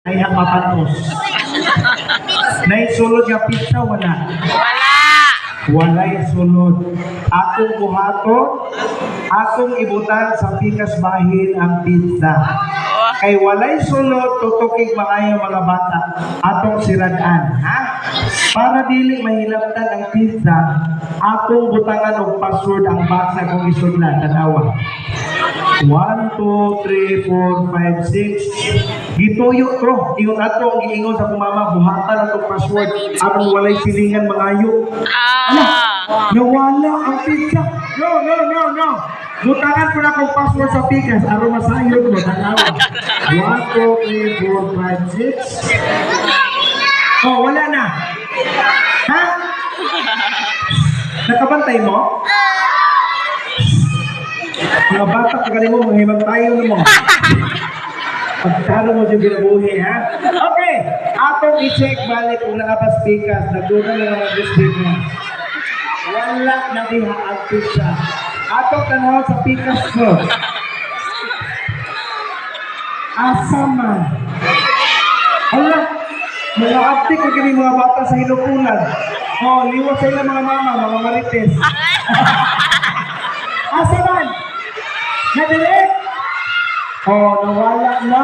ay mapatos. Naisulod nga pizza, wala. Walay sulod. Akong buhaton, akong ibutan sa pikas bahin ang pizza. Kay walay sulod, tutukig maayo mga bata. Atong siradaan, ha? Para dili mahilaptan ang pizza, akong butangan og password ang box na kong isudlan. Tanawa. 1, 2, 3, 4, 5, 6. Gituyo to. Ingon ato ang giingon sa kumama, buhatan atong password aron walay silingan mangayo. Nawala ang pizza. No. Butangan ko na kong password sa pikas aron masayod mo. Tanawa. 1, 2, 3, 4, 5, 6. Oh, wala na. Ha? Nakabantay mo? Mga bata, pagkali mo, mahimag tayo na mo. Pagkano mo yung binabuhi, ha? Okay, atong i-check balik kung nakabas pikas. Nagdunan na mga pikas. Wala na diha ang pizza. Atong tanaw sa pikas ko. Asaman. Hala, mga aptik ko kini mga bata sa hinupulan. Oh, liwas sila mga mama, mga marites. Asaman. Nadali? Oh, nawala na.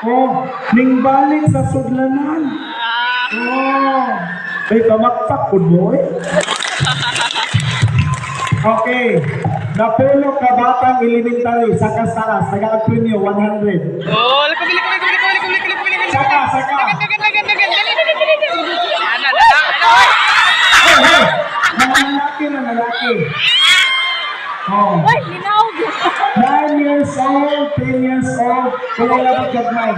Oh, ningbalik sa sudlanan. Oh, ay pamakpak po, boy. Okay. Napulog ka batang elementary sa kasaras. Nag-apin nyo, 100. Oh, kumili. Saka. Hey, lalaki. Oh. 9 years old, 10 years old, kung wala ba gagmay?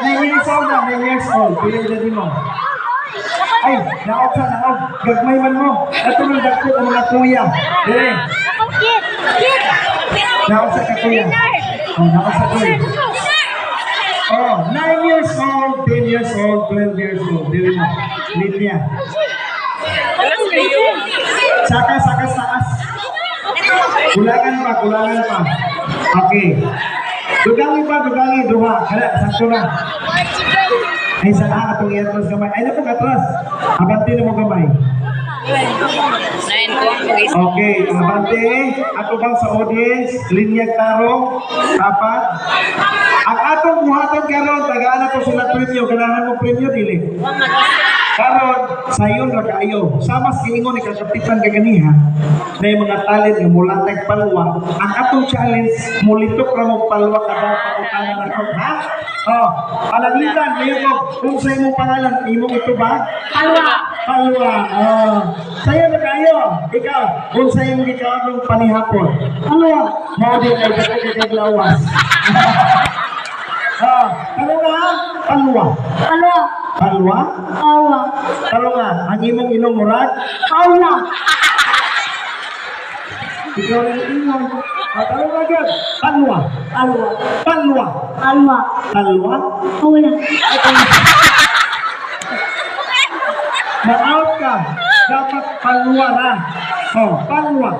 9 years old na, 9 years old, pili na mo. Ay, naot. Gagmay man mo. Ito nang dagko ang mga kuya. Dire. Naot sa kuya. Oh, naot sa kuya. Oh, 9 years old, 10 years old, 12 years old. Dire mo. Linya. Saka. Kulangan pa. Okay. Dugangi, duha. Kaya, sakto na. Ay, saan atong iatras gamay? Ay, napag atras. Abante na mo gamay. Okay, abante. Ato bang sa audience, linyag tarong, tapat. Ang atong buhaton karon, tagaan na po sila premyo. Ganahan mo premyo, dili. Karon, sayon ra kaayo. Sama sa ingon ni kakapitan kaganiha na yung mga talent nga mula palwa. Ang atong challenge, mulitok ra mo palwa kada pautanan nato, ha? Oh, palagitan mayo ko kung sa imong pangalan, imong ito ba? Palwa. Oh. Sayo na kayo. Ikaw, kung sa imong gikawang panihapon. Palwa. Mao di kay kay lawas. Oh, palwa. Talo nga, ang imong ilong murag? Aula! Ikaw rin ingon. Talo nga agad. Palwa. Aula. Ma-out ka. Dapat palwa na. Oh, palwa.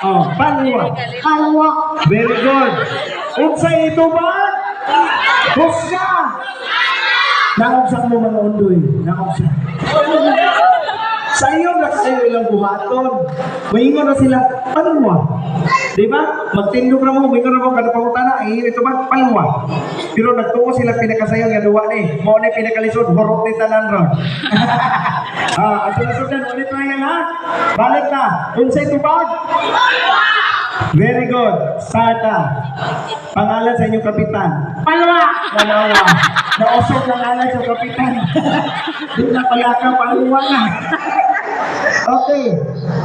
Oh, palwa. Very good. Unsay ito ba? Husga! Nakamsa mo mga undoy. Nakamsa. Sa iyo na kayo ilang buhaton. Maingon na sila, palwa. Diba? Magtindog na mo, maingon na mo, kada pangutana, ay ito ba? Palwa. Pero nagtungo sila pinakasayo nga duwa ni. Mo ni pinakalisod, horot ni tanan ron. At sunod-sunod, ulit na yan ha? Balik na. Unsay tubag? Very good. Sarta. Pangalan sa inyong kapitan. Palwa. Nausok ng alam sa kapitan. Di na pala ka, palwa na. Okay.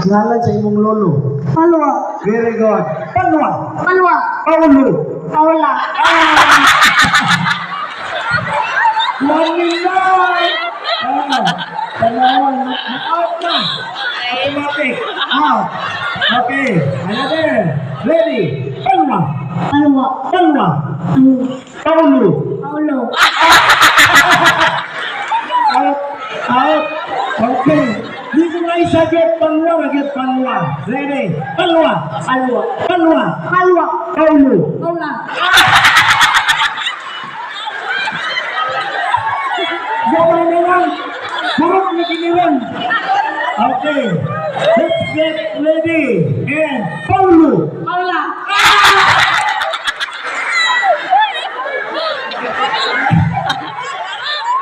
Pangalan sa imong lolo. Palwa. Very good. Palwa. Paulo. Paula. Manilay. Pangalan. Out na. Automatic. Out. Okay. Another. Ready. Palwa. Paulo. Out. Okay. Dito na Ay, sagyat panwa, nagyat panwa. Ready? Panwa. Kalwa. Panwa. Kalwa. Paulo. Kaula. Gawin na lang. Burot na giniwan. Okay. Let's get ready. And Paulo. Kaula.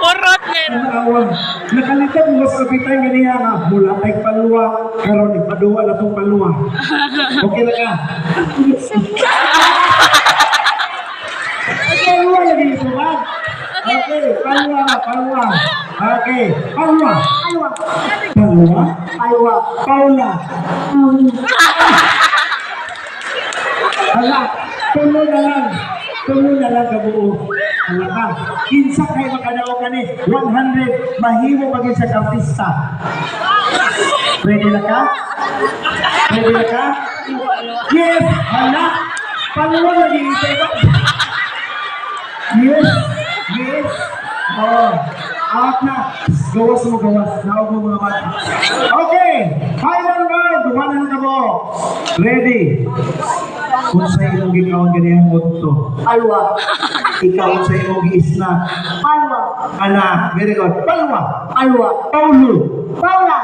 Urot men. Ang awang. Nakalitan mo sa kapitay ganiya nga. Mula kay paluwa. Karon ipaduwa na itong paluwa. Okay na ka? Paluwa lagi ito ba? Okay. Paluwa. Paluwa. Okay. Paluwa. Kalwa. Paluwa. Kalwa. Paula. Hala. Tulo na lang. Tulo na lang kabuo. Hala ka. Kinsa kayo makadaw ka ni 100 mahimo pagin sa artista. Ready na ka? Ready na ka? Yes! Hala! Paluwa lagi ito ba? Yes! Yes! Oh! Out na! Gawas mo gawas. Naog mo mga bata. Okay! Final round! Dumanan na ka mo. Ready? Kung sa ilong gikawan ganyan mo ito. Kalwa. Ikaw sa ilong gi-snack. Kalwa. Ana, very good. Palwa. Kalwa. Paulo. Kaula.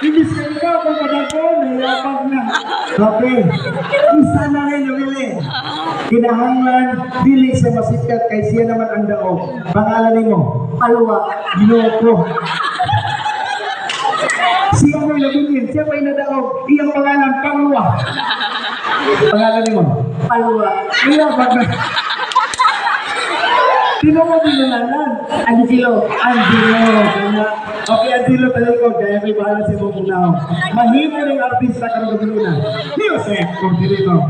Ibig sa ikaw kung padagon, nahihapag na. Okay. Isa na rin nabili. Kinahanglan, dili sa masikat kay siya naman ang daog. Pangalan mo. Kalwa. Ginoo ko. Siya may nabingin, siya may nadaog. Iyang pangalan, Pangwa. Pangalan mo. Kalwa. Iya, bagay. Sino mo dinalanan? Angelo. Angelo. Kaya, okay, Angelo talikod. Kaya may bahala si Mong Mahimo ng artista ka ng gabuluna. Music, kung dito.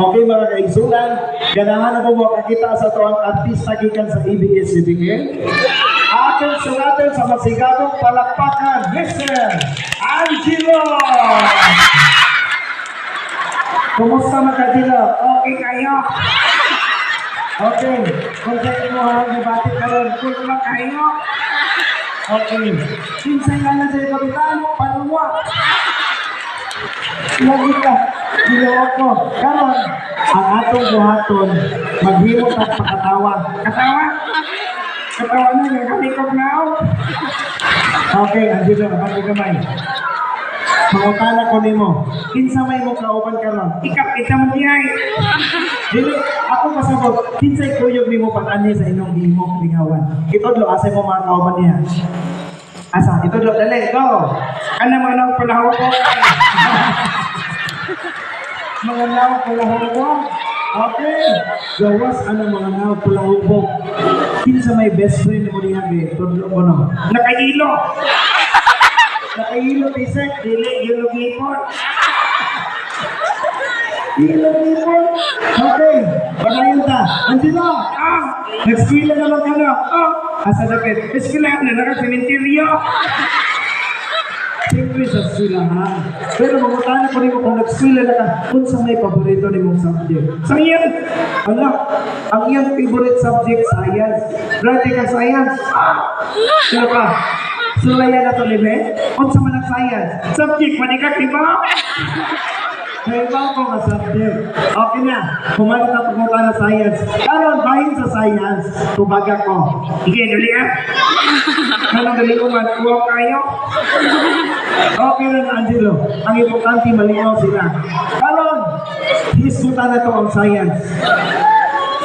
Okay mga kaigsunan, ganahan ako mo kakita sa to ang artista gikan sa ABS-CBN. Atong suraton sa masigadong palakpakan, Mr. Angelo! Kumusta mga Angelo? Okay kayo? Okay, kung sa inyo ang debate karon, kung ba kayo? Okay, sinsay nga na sa kapitan, panuwa. Lagi ka, ginawa ko. Karon, ang atong buhaton, maghimot at pakatawa. Katawa? Katawa na, yung kalikog na ako. Okay, Angelo, kapag gamay. Mangutana ko nimo. Kinsa may mo kauban karon? Ikap, kita mo diyay. Dili, ako pasabot. Kinsay kuyog nimo pag-ani sa inyong himok lingawan. Itodlo, asay mo mga kauban niya. Asa, itodlo, dali, go. Kana mga nang palahaw ko. Mga naw palahubog. Okay. Gawas ano mga naw palahubog. Kinsa may best friend mo niya be? Tudlo ko no. Nakailo. Nakailo tisek. Dili ilog ipon. Ilog ipon. Okay. Panayon ta. Angelo. Nag-skwila naman ka na. Asa dapit. Eskwila na naka-sementeryo. Siyempre sa silahan. Pero mamutana ko rin mo kung nagsila na ka, kung sa may paborito ni mong subject. Science! Anak, ang iyang favorite subject, science. Brati ka science. Sino ka? Sulaya na to ni Ben? Kung sa manang science. Subject, manikak, di ba? May iba ko nga subject. Okay na. Kumalit na pumunta na science. Karon, bahin sa science. Tubaga ko. Sige, dali ah. Kanang dali ko man. Uwaw kayo. Okay na na, Angelo. Ang importante, malinaw sila. Karon, hisgutan na to ang science.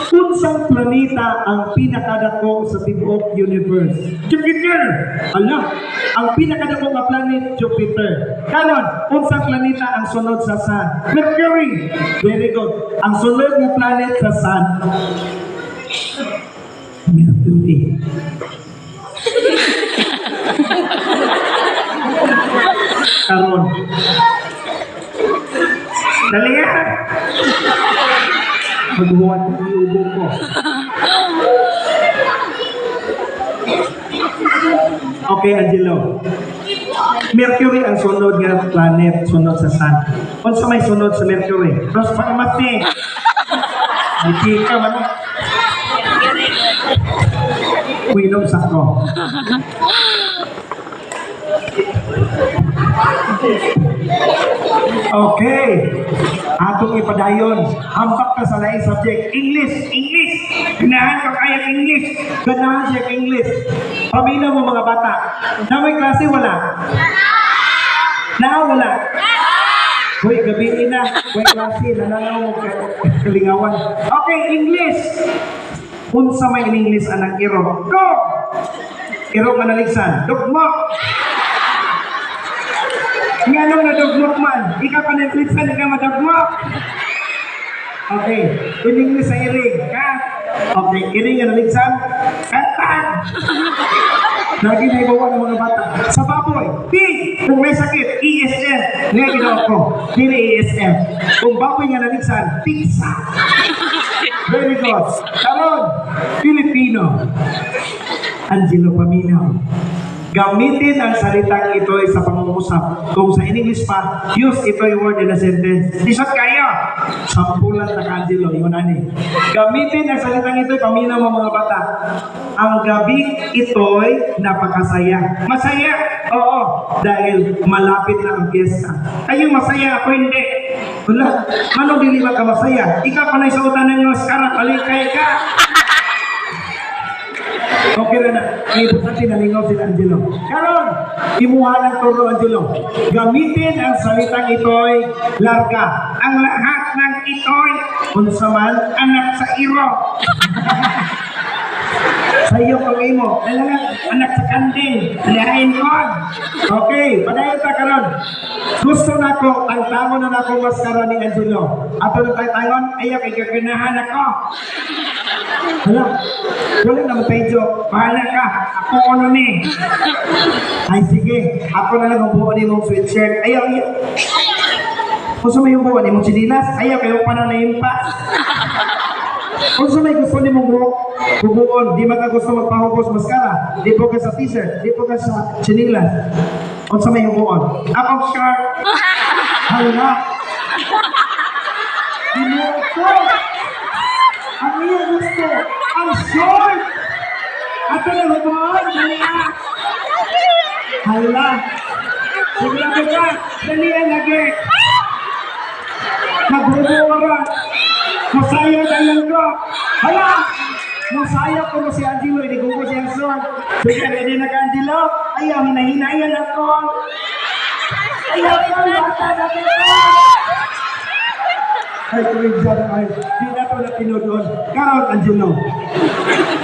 Kung Unsang planeta ang pinakadako sa tibuok universe? Jupiter! Ala, ang pinakadako nga planet, Jupiter. Kanon, unsang planeta ang sunod sa Sun? Mercury! Very good. Ang sunod nga planet sa Sun, Mercury. Karon. Dali yan! Magbuhat ang iubong ko. Okay, Angelo. Mercury ang sunod nga planet, sunod sa Sun. Kung sa may sunod sa Mercury? Ross Pamati. Hindi ka man. Kuinom sa ko. Okay. Atong ipadayon. Hambak ka sa laing subject. English. Ganahan ka kaya English. Ganahan siya English. Pamina mo mga bata. Na may klase wala? Wala. Hoy, gabi na. May klase. Nananaw mo kalingawan. Okay, English. Unsa may in English anang iro. Go! Iro manaligsan. Dugmok. Nganong nadugmok man? Ika pa Netflixan, ika madugmok. Okay. In English sa iring. Ka? Okay. Iring ang naligsan. Katan! Lagi na ibawa ng mga bata. Sa baboy. P! Kung may sakit, ESF. Ngayon ginawa ko. Dili ESF. Kung baboy nga naligsan, pizza. Very good. Karon, Filipino. Angelo Paminaw. Gamitin ang salitang ito sa pangungusap. Kung sa English pa, use ito'y word in a sentence. Isot kayo! Sampulan na Angelo, yun ani. Gamitin ang salitang ito'y paminaw mo mga bata. Ang gabi ito'y napakasaya. Masaya? Oo. Dahil malapit na ang fiesta. Kayo masaya, ako hindi. Wala. Manong diliwa ka masaya? Ikaw pa na isautan ng maskara, palikay ka. Okay na na. Ang importante nalingaw si Angelo. Karon, imuha ng turo Angelo. Gamitin ang salitang ito'y larga. Ang lahat ng ito'y unsaman anak sa iro. Sa iyo pag imo, anak sa kanding, lain kon. Okay, padayon ta karon. Gusto na ko, ang tangon na ako maskara ni Angelo. Ato na tayo tangon, ayaw kay gaganahan ako. Hala, wala naman tayo joke. Bahala ka, ako ano ni. Ay sige, ako na lang ang buo ni mong sweatshirt. Ayaw. Kung sa may buo ni mong sinilas, ayaw kayo pa na naimpa. Kung sa may gusto ni mong bubuon, di maka gusto magpahubos maskara, di po ka sa t-shirt, di po ka sa sinilas. Kung sa may bubuon, ako shirt. Hala. Dinuto. Ang iyong gusto, ang short! At na hubuan, dalian! Hala! Sigurado ka, dalian lagi! Maghubuan! Masaya dayan ko! Hala! Masaya ko mo si Angelo, hindi ko siyang short! Sige, ready na ka Angelo? Ayaw, hinahinayan ako! Ayaw ko, bata na ko! Ay, tuwing dyan ay, di na ito na tinudon. Karon, Angelo.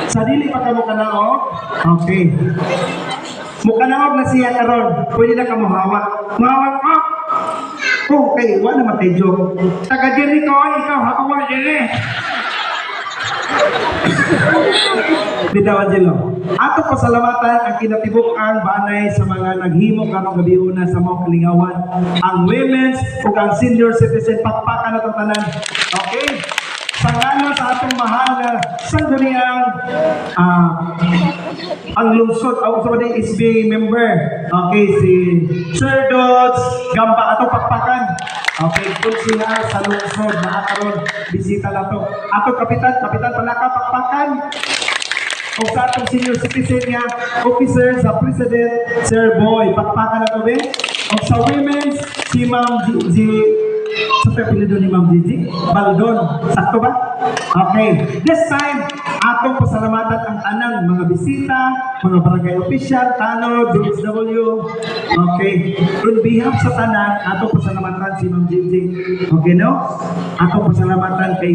Sa dili pa ka mo kanaog? Okay. Mukanaog na siya karon. Pwede na ka mahawak. Mahawak ko. Okay, wala naman tayo. Taga-diri ko, ikaw, hawak diri. Bitaw, Angelo. Ato pasalamatan ang kinatibok ang banay sa mga naghimo karong gabiuna sa mga kalingawan. Ang women's o ang senior citizen, pakpakan na itong tanan. Okay? Sa ngano sa atong mahal na sangguniang ang lungsod, sa mga SBA member. Okay, si Sir Dodds, Gamba, atong pakpakan. Okay, kung sila sa lungsod, nakakaroon, bisita na to. Atong kapitan palaka, pakpakan. O sa atong senior citizen niya, officer sa President, Sir Boy, pakpakan na to, be. O sa women's, si Ma'am sa pepilido ni Ma'am Gigi, Baldon, sakto ba? Okay, this time, atong pasalamatan ang tanang mga bisita, mga barangay official, tanod, DSW. Okay, on behalf sa tanan, atong pasalamatan si Ma'am Gigi. Okay, no? Atong pasalamatan kay